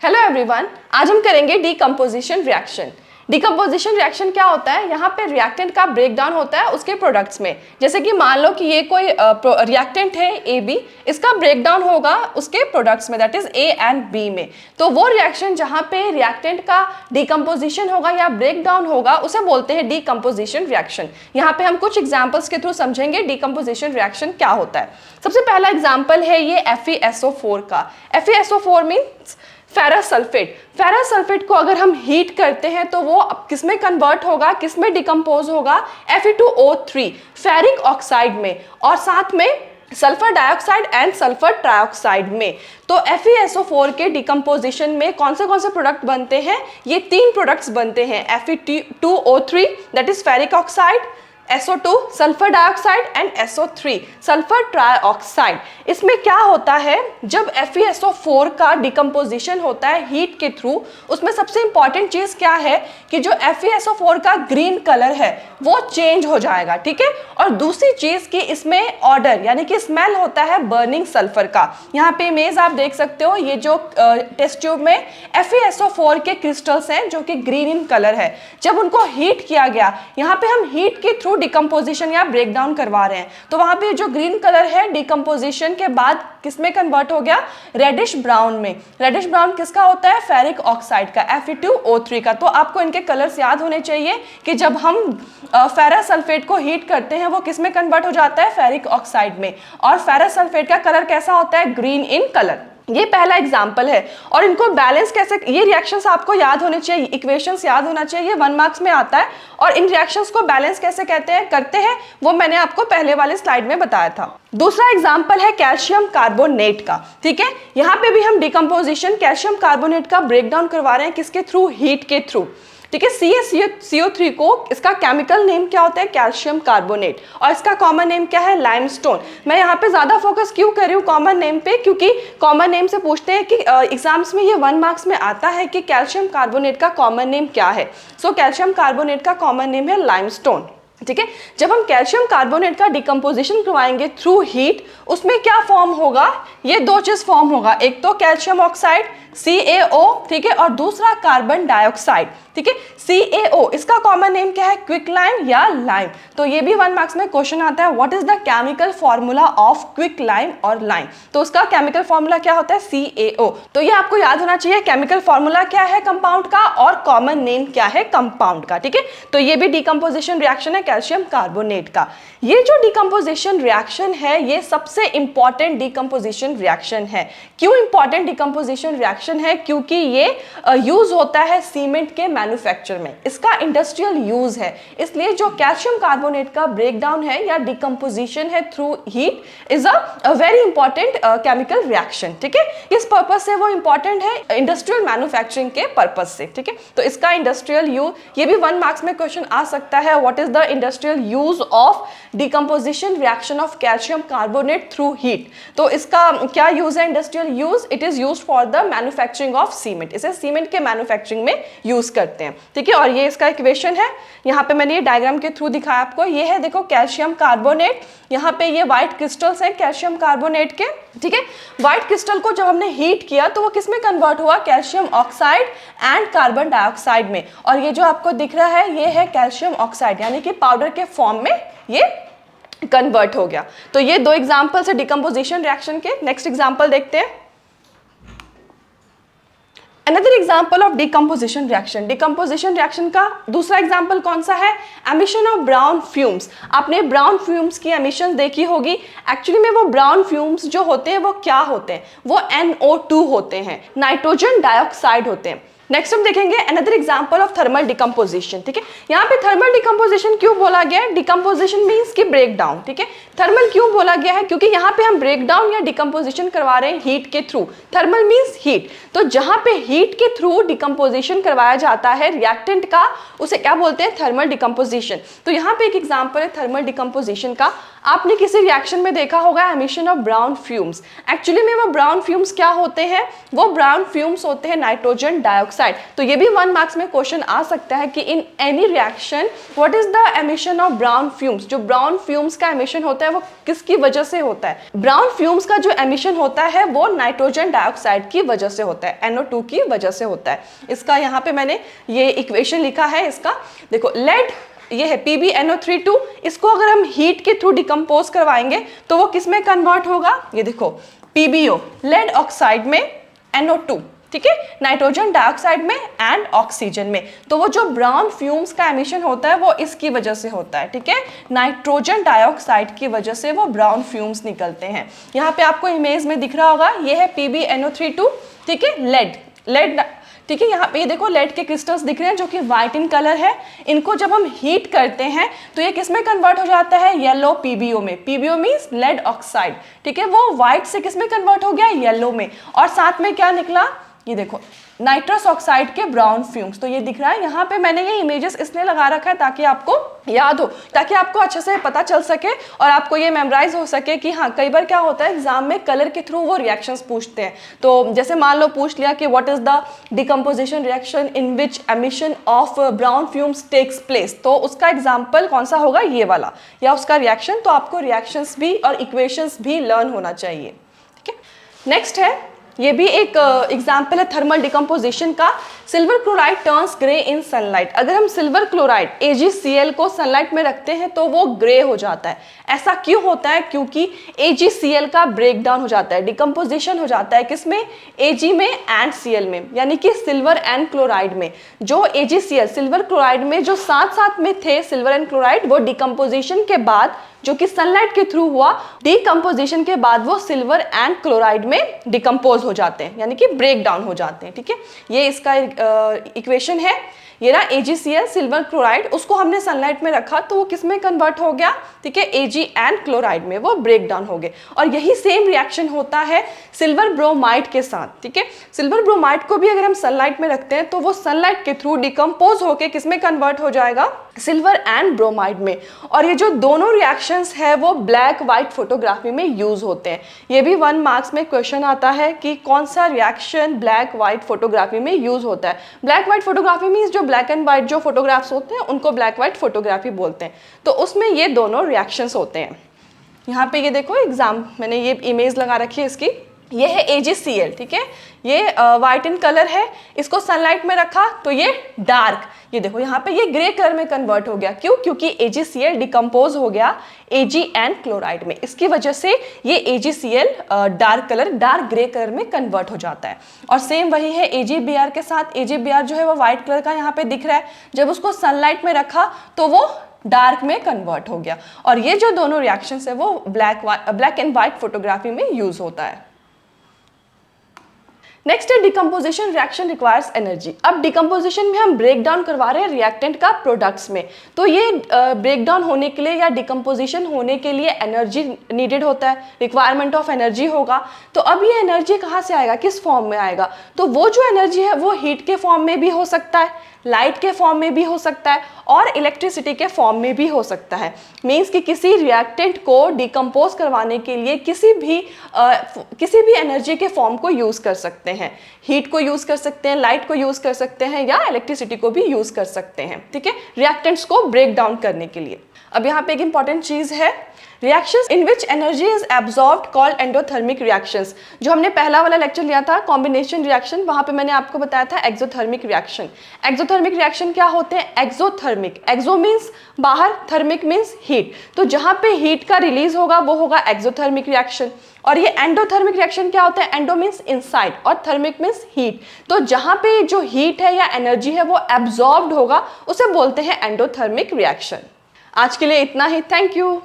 Hello everyone, आज हम करेंगे डीकम्पोजिशन रिएक्शन। डीकम्पोजिशन रिएक्शन क्या होता है? यहाँ पे रिएक्टेंट का ब्रेकडाउन होता है उसके प्रोडक्ट्स में। जैसे कि मान लो कि ये कोई रिएक्टेंट है ए बी, इसका ब्रेकडाउन होगा उसके प्रोडक्ट्स में, that is A and B में। तो वो रिएक्शन जहाँ पे रिएक्टेंट का डीकम्पोजिशन होगा या ब्रेकडाउन होगा उसे बोलते हैं डीकम्पोजिशन रिएक्शन। यहाँ पे हम कुछ एग्जाम्पल्स के थ्रू समझेंगे डीकम्पोजिशन रिएक्शन क्या होता है। सबसे पहला एग्जाम्पल है ये FeSO4 का। FeSO4 means ferrous sulphate. Ferrous sulphate को अगर हम हीट करते हैं तो वो किस में कन्वर्ट होगा, किस में डिकम्पोज होगा? Fe2O3 फेरिक ऑक्साइड में, और साथ में sulphur dioxide and sulphur trioxide में। तो FeSO4 के डिकम्पोजिशन में कौन से प्रोडक्ट बनते हैं? ये 3 प्रोडक्ट्स बनते हैं। Fe2O3 that is ferric oxide, SO2 sulphur dioxide and SO3 sulphur trioxide. इसमें क्या होता है, जब FeSO4 का डिकम्पोजिशन होता है हीट के थ्रू, उसमें सबसे इंपॉर्टेंट चीज क्या है कि जो FeSO4 का ग्रीन कलर है वो चेंज हो जाएगा, ठीक है। और दूसरी चीज कि इसमें ऑर्डर यानी कि स्मेल होता है बर्निंग सल्फर का। यहाँ पे इमेज आप देख सकते हो, ये जो टेस्ट ट्यूब में FeSO4 के क्रिस्टल्स हैं जो कि ग्रीन इन कलर है। जब उनको हीट किया गया, यहाँ पे हम हीट के थ्रू डिकम्पोजिशन या ब्रेकडाउन करवा रहे हैं, तो वहां पे जो ग्रीन कलर है डिकम्पोजिशन के बाद किसमें कन्वर्ट हो गया? रेडिश ब्राउन में। रेडिश ब्राउन किसका होता है? फेरिक ऑक्साइड का, Fe2O3 का। तो आपको इनके कलर्स याद होने चाहिए कि जब हम फेरस सल्फेट को हीट करते हैं वो किसमें कन्वर्ट हो जाता है? फेरिक ऑक्साइड में। और फेरस सल्फेट का कलर कैसा होता है? Green in colour. ये पहला एग्जाम्पल है। और इनको बैलेंस कैसे, ये रिएक्शंस आपको याद होने चाहिए, इक्वेशंस याद होना चाहिए, 1 मार्क्स में आता है। और इन रिएक्शंस को बैलेंस कैसे करते हैं वो मैंने आपको पहले वाले स्लाइड में बताया था। दूसरा एग्जाम्पल है कैल्शियम कार्बोनेट का, ठीक है। यहाँ पे भी हम डिकम्पोजिशन कैल्शियम कार्बोनेट का ब्रेकडाउन करवा रहे हैं, किसके थ्रू? हीट के थ्रू, ठीक है। CaCO3 को इसका केमिकल नेम क्या होता है? Calcium carbonate. और इसका कॉमन नेम क्या है? लाइमस्टोन। मैं यहाँ पे ज्यादा फोकस क्यों कर रही हूँ कॉमन नेम पे? क्योंकि कॉमन नेम से पूछते हैं कि एग्जाम्स में ये 1 मार्क्स में आता है कि कैल्शियम कार्बोनेट का कॉमन नेम क्या है। सो कैल्शियम कार्बोनेट का कॉमन नेम है लाइमस्टोन, ठीक है। जब हम कैल्शियम कार्बोनेट का डिकम्पोजिशन करवाएंगे थ्रू हीट, उसमें क्या फॉर्म होगा? ये 2 चीज फॉर्म होगा, एक तो कैल्शियम ऑक्साइड CaO, ठीक है, और दूसरा कार्बन डाइऑक्साइड, ठीक है। CaO इसका कॉमन नेम क्या है? क्विक लाइम या लाइम। तो ये भी 1 मार्क्स में क्वेश्चन आता है, what is the chemical formula of quick lime और लाइम। तो उसका केमिकल फॉर्मूला क्या होता है? CaO। तो ये आपको याद होना चाहिए, केमिकल फॉर्मूला क्या है कंपाउंड का और कॉमन नेम क्या है कंपाउंड का, ठीक है। तो ये भी डिकम्पोजिशन रिएक्शन है कैल्शियम कार्बोनेट का। ये जो डिकम्पोजिशन रिएक्शन है ये सबसे इंपॉर्टेंट डिकम्पोजिशन रिएक्शन है। क्यों इंपॉर्टेंट डिकम्पोजिशन रिएक्शन है? क्योंकि ये यूज होता है सीमेंट के मैन्युफैक्चर में, इसका इंडस्ट्रियल यूज है। इसलिए जो कैल्शियम कार्बोनेट का ब्रेकडाउन है या डिकम्पोजिशन है through heat is a very important chemical reaction, ठीक है। किस पर्पज से वो इंपॉर्टेंट है? इंडस्ट्रियल मैन्युफैक्चरिंग के पर्पज से, ठीक है। तो इसका इंडस्ट्रियल यूज, ये भी 1 मार्क्स में क्वेश्चन आ सकता है, what is the industrial use of decomposition reaction of calcium carbonate through heat. तो इसका क्या यूज है? Industrial use, it is used for the manufacturing of cement. इसे सीमेंट के मैन्युफैक्चरिंग में यूज करते हैं, ठीक है। और ये इसका इक्वेशन है, यहाँ पे मैंने ये डायग्राम के थ्रू दिखाया आपको। ये है देखो कैल्शियम कार्बोनेट, यहाँ पे ये व्हाइट क्रिस्टल्स हैं कैल्शियम कार्बोनेट के, ठीक है। व्हाइट क्रिस्टल को जब हमने हीट किया तो वो किस में कन्वर्ट हुआ? Calcium oxide and carbon dioxide में। और ये जो आपको दिख रहा है ये है कैल्शियम ऑक्साइड, यानी कि पाउडर के फॉर्म में ये कन्वर्ट हो गया। तो ये 2 एग्जाम्पल है डिकम्पोजिशन रिएक्शन के। नेक्स्ट एग्जाम्पल देखते हैं। Another example of decomposition reaction. Decomposition reaction का दूसरा एग्जाम्पल कौन सा है? Emission of brown fumes. आपने ब्राउन फ्यूम्स की एमिशन देखी होगी। एक्चुअली में वो ब्राउन फ्यूम्स जो होते हैं वो क्या होते हैं? वो NO2 होते हैं, नाइट्रोजन डाइऑक्साइड होते हैं। नेक्स्ट हम देखेंगे another example of thermal decomposition, ठीक है। यहाँ पे थर्मल डिकम्पोजिशन क्यों बोला गया है? डिकम्पोजिशन मीन्स की ब्रेक डाउन, ठीक है। थर्मल क्यों बोला गया है? क्योंकि यहाँ पे हम ब्रेक डाउन या डिकम्पोजिशन करवा रहे हैं हीट के थ्रू। थर्मल मीन्स हीट, तो जहाँ पे हीट के थ्रू डिकम्पोजिशन करवाया जाता है रिएक्टेंट का, उसे क्या बोलते हैं? Thermal decomposition. तो यहाँ पे एक एग्जाम्पल है थर्मल डिकम्पोजिशन का। आपने किसी रिएक्शन में देखा होगा emission of brown fumes. Actually में वो ब्राउन फ्यूम्स क्या होते हैं, वो ब्राउन फ्यूम्स होते हैं नाइट्रोजन डाइऑक्साइड। तो ये भी 1 मार्क्स में क्वेश्चन आ सकता है कि in any reaction what is the emission of brown fumes. जो ब्राउन फ्यूम्स का एमिशन होता है वो किसकी वजह से होता है। ब्राउन फ्यूम्स का जो एमिशन होता है वो नाइट्रोजन डाइऑक्साइड की वजह से होता है, NO2 की वजह से होता है। इसका यहाँ पे मैंने ये इक्वेशन लिखा है। इसका देखो, लेड ये है PbNO32, इसको अगर हम हीट के थ्रू डिकम्पोज करवाएंगे तो वो किस में कन्वर्ट होगा, ये देखो PbO लेड ऑक्साइड में NO2, ठीक है, नाइट्रोजन डाइऑक्साइड में एंड ऑक्सीजन में। तो वो जो ब्राउन फ्यूम्स का एमिशन होता है वो इसकी वजह से होता है, ठीक है, नाइट्रोजन डाइऑक्साइड की वजह से वो ब्राउन फ्यूम्स निकलते हैं। यहाँ पे आपको इमेज में दिख रहा होगा, ये है PbNO32, ठीक है, लेड, ठीक है। यहाँ पे ये देखो लेड के क्रिस्टल्स दिख रहे हैं जो कि व्हाइट इन कलर है। इनको जब हम हीट करते हैं तो ये किस में कन्वर्ट हो जाता है, येलो PbO में। PbO मीन्स लेड ऑक्साइड, ठीक है, वो व्हाइट से किस में कन्वर्ट हो गया, येलो में। और साथ में क्या निकला, ये देखो नाइट्रस ऑक्साइड के ब्राउन फ्यूम्स। तो ये दिख रहा है यहाँ पे, मैंने ये इमेजेस इसलिए लगा रखा है ताकि आपको याद हो, ताकि आपको अच्छे से पता चल सके और आपको ये मेमोराइज हो सके कि हाँ, कई बार क्या होता है एग्जाम में कलर के थ्रू वो रिएक्शंस पूछते हैं। तो जैसे मान लो पूछ लिया कि what is the decomposition reaction in which emission of brown fumes takes place, तो उसका एग्जाम्पल कौन सा होगा, ये वाला, या उसका रिएक्शन। तो आपको रिएक्शंस भी और इक्वेशंस भी लर्न होना चाहिए, ठीक है। नेक्स्ट है, ये भी एक एग्जाम्पल है थर्मल डिकम्पोजिशन का। सिल्वर क्लोराइड टर्न्स ग्रे इन सनलाइट। अगर हम सिल्वर क्लोराइड AgCl को सनलाइट में रखते हैं तो वो ग्रे हो जाता है। ऐसा क्यों होता है, क्योंकि AgCl का ब्रेक डाउन हो जाता है, डिकम्पोजिशन हो जाता है किसमें, Ag में एंड Cl में, यानी कि सिल्वर एंड क्लोराइड में। जो AgCl सिल्वर क्लोराइड में जो साथ साथ में थे सिल्वर एंड क्लोराइड, वो डिकम्पोजिशन के बाद जो कि सनलाइट के थ्रू हुआ, डिकम्पोजिशन के बाद वो सिल्वर एंड क्लोराइड में डिकम्पोज हो जाते हैं, यानी कि ब्रेक डाउन हो जाते हैं, ठीक है। ये इसका इक्वेशन है, ये रहा AgCl सिल्वर क्लोराइड, उसको हमने सनलाइट में रखा तो वो किस में कन्वर्ट हो गया, ठीक है, Ag एंड क्लोराइड में वो ब्रेक डाउन हो गए। और यही सेम रिएक्शन होता है सिल्वर ब्रोमाइड के साथ, ठीक है। सिल्वर ब्रोमाइड को भी अगर हम सनलाइट में रखते हैं तो वो सनलाइट के थ्रू डिकम्पोज होके किस में कन्वर्ट हो जाएगा, सिल्वर एंड ब्रोमाइड में। और ये जो दोनों रिएक्शंस है वो ब्लैक व्हाइट फोटोग्राफी में यूज होते हैं। ये भी 1 मार्क्स में क्वेश्चन आता है कि कौन सा रिएक्शन ब्लैक व्हाइट फोटोग्राफी में यूज होता है। ब्लैक व्हाइट फोटोग्राफी मीन्स जो ब्लैक एंड व्हाइट जो फोटोग्राफ्स होते हैं उनको ब्लैक व्हाइट फोटोग्राफी बोलते हैं। तो उसमें ये दोनों रिएक्शंस होते हैं। यहाँ पे ये देखो एग्जाम, मैंने ये इमेज लगा रखी है इसकी, ये है AgCl, ठीक है, ये व्हाइट इन कलर है। इसको सनलाइट में रखा तो ये डार्क, ये देखो यहाँ पे ये ग्रे कलर में कन्वर्ट हो गया। क्यों, क्योंकि AgCl डिकम्पोज हो गया Ag एंड क्लोराइड में, इसकी वजह से ये AgCl dark colour, dark grey colour में कन्वर्ट हो जाता है। और सेम वही है AgBr के साथ। AgBr जो है वो व्हाइट कलर का यहाँ पे दिख रहा है, जब उसको सनलाइट में रखा तो वो डार्क में कन्वर्ट हो गया। और ये जो दोनों रिएक्शंस है वो ब्लैक एंड व्हाइट फोटोग्राफी में यूज होता है। नेक्स्ट है डिकम्पोजिशन रिएक्शन रिक्वायर्स एनर्जी। अब डिकम्पोजिशन में हम ब्रेक डाउन करवा रहे हैं रिएक्टेंट का प्रोडक्ट्स में, तो ये ब्रेक डाउन होने के लिए या डिकम्पोजिशन होने के लिए एनर्जी नीडेड होता है, रिक्वायरमेंट ऑफ एनर्जी होगा। तो अब ये एनर्जी कहाँ से आएगा, किस फॉर्म में आएगा, तो वो जो एनर्जी है वो हीट के फॉर्म में भी हो सकता है, लाइट के फॉर्म में भी हो सकता है और इलेक्ट्रिसिटी के फॉर्म में भी हो सकता है। मीन्स कि किसी रिएक्टेंट को डिकम्पोज करवाने के लिए किसी भी एनर्जी के फॉर्म को यूज कर सकते हैं। हीट को यूज कर सकते हैं, लाइट को यूज कर सकते हैं या इलेक्ट्रिसिटी को भी यूज कर सकते हैं, ठीक है, रिएक्टेंट्स को ब्रेक डाउन करने के लिए। अब यहाँ पे एक इंपॉर्टेंट चीज है, reactions in which energy is absorbed called endothermic reactions. जो हमने पहला वाला लेक्चर लिया था कॉम्बिनेशन रिएक्शन, वहां पे मैंने आपको बताया था एक्सोथर्मिक रिएक्शन। एक्सोथर्मिक रिएक्शन क्या होते हैं, एक्सोथर्मिक, एक्सो मीन्स बाहर, थर्मिक मीन्स हीट, तो जहां पे हीट का रिलीज होगा वो होगा एक्सोथर्मिक रिएक्शन। और ये एंडोथर्मिक रिएक्शन क्या होता है, एंडो मीन्स इनसाइड और थर्मिक मीन्स हीट, तो जहां पे जो हीट है या एनर्जी है वो एब्जॉर्ब्ड होगा उसे बोलते हैं एंडोथर्मिक रिएक्शन। आज के लिए इतना ही, थैंक यू।